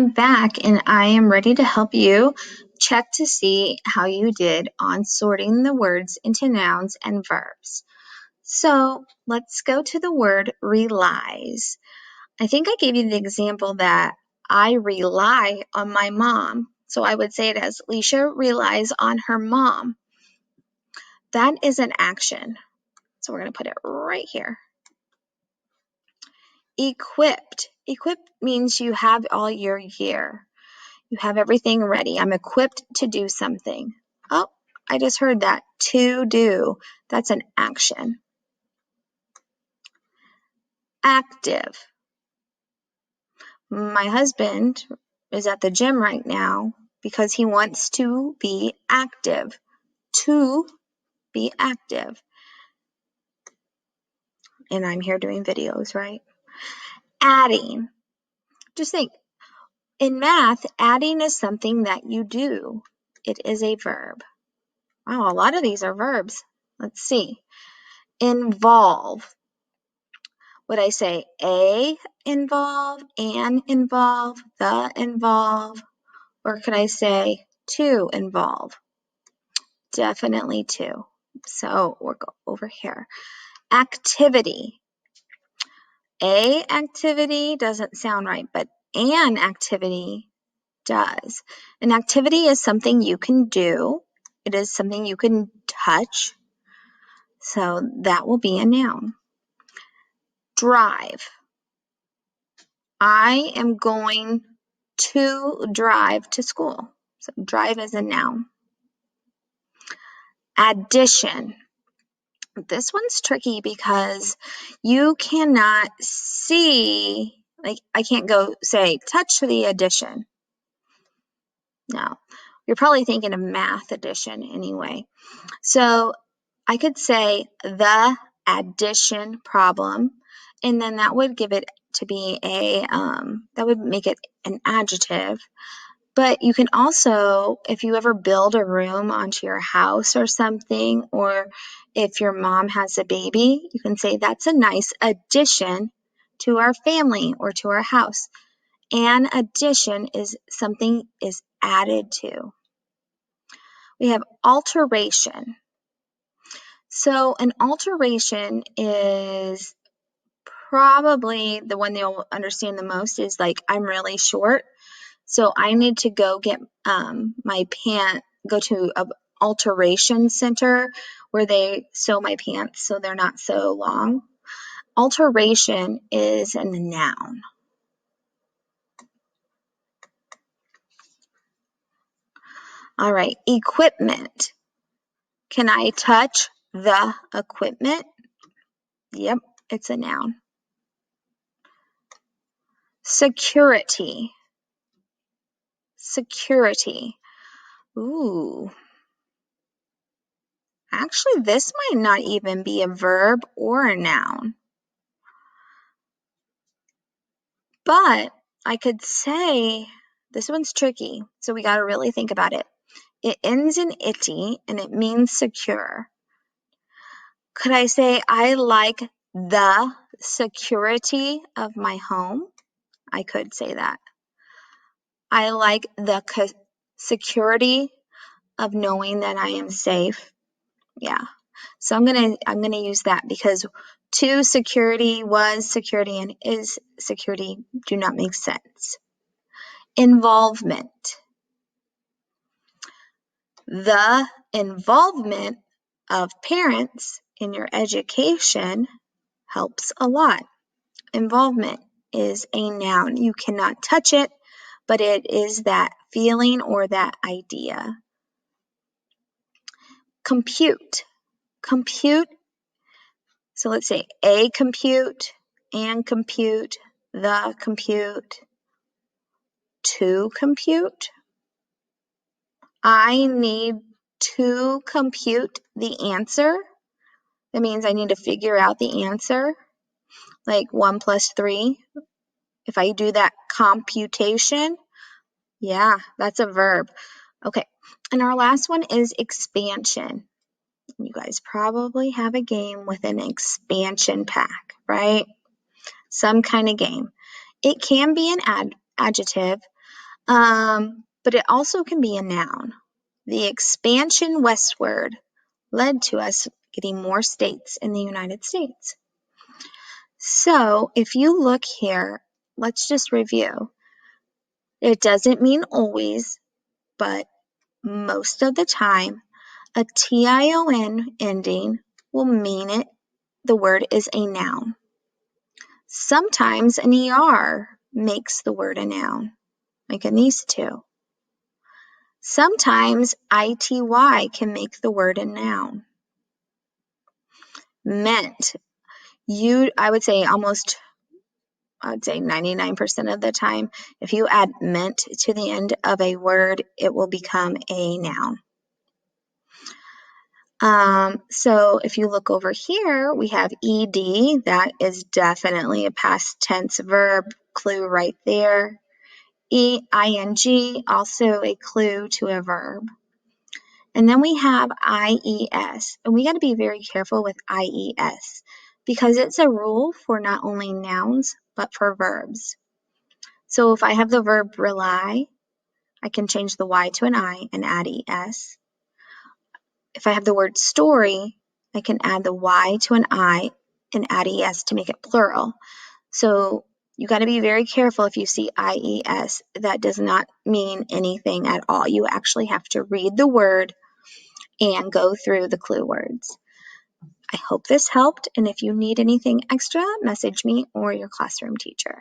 I'm back and I am ready to help you check to see how you did on sorting the words into nouns and verbs. So let's go to the word relies. I think I gave you the example that I rely on my mom. So I would say it as Leisha relies on her mom. That is an action. So we're going to put it right here. Equipped. Equipped means you have all your gear. You have everything ready. I'm equipped to do something. Oh, I just heard that. To do. That's an action. Active. My husband is at the gym right now because he wants to be active. To be active. And I'm here doing videos, right? Adding. Just think, in math, adding is something that you do. It is a verb. Wow, a lot of these are verbs. Let's see. Involve. Would I say a involve, an involve, the involve, or could I say to involve? Definitely to. So we'll go over here. Activity. A activity doesn't sound right, but an activity does. An activity is something you can do. It is something you can touch. So that will be a noun. Drive. I am going to drive to school. So drive is a noun. Addition. This one's tricky because you cannot see, like I can't go say, touch the addition. No, you're probably thinking of math addition anyway. So I could say the addition problem, and then that would give it to be a, that would make it an adjective. But you can also, if you ever build a room onto your house or something, or if your mom has a baby, you can say that's a nice addition to our family or to our house. An addition is something is added to. We have alteration. So an alteration is probably the one they'll understand the most is like, I'm really short. So I need to go get my pant, go to an alteration center where they sew my pants so they're not so long. Alteration is a noun. All right, equipment. Can I touch the equipment? Yep, it's a noun. Security. Security. Ooh. Actually, this might not even be a verb or a noun. But I could say, this one's tricky, so we got to really think about it. It ends in ity, and it means secure. Could I say, I like the security of my home? I could say that. I like the security of knowing that I am safe. Yeah. So I'm gonna use that because to security, was security, and is security do not make sense. Involvement. The involvement of parents in your education helps a lot. Involvement is a noun. You cannot touch it, but it is that feeling or that idea. Compute. Compute. So let's say a compute, and compute, the compute, to compute. I need to compute the answer. That means I need to figure out the answer, like 1 + 3. If I do that computation, yeah, that's a verb. Okay, and our last one is expansion. You guys probably have a game with an expansion pack, right? Some kind of game. It can be an adjective, But it also can be a noun. The expansion westward led to us getting more states in the United States. So if you look here, let's just review. It doesn't mean always, but most of the time, a tion ending will mean the word is a noun. Sometimes an er makes the word a noun, like in these two. Sometimes ity can make the word a noun. Meant, I would say 99% of the time, if you add meant to the end of a word, it will become a noun. So if you look over here, we have ed. That is definitely a past tense verb. Clue right there. ing, also a clue to a verb. And then we have ies. And we got to be very careful with ies because it's a rule for not only nouns, but for verbs. So if I have the verb rely, I can change the y to an I and add es. If I have the word story, I can add the y to an I and add es to make it plural. So you got to be very careful if you see ies. That does not mean anything at all. You actually have to read the word and go through the clue words. I hope this helped, and if you need anything extra, message me or your classroom teacher.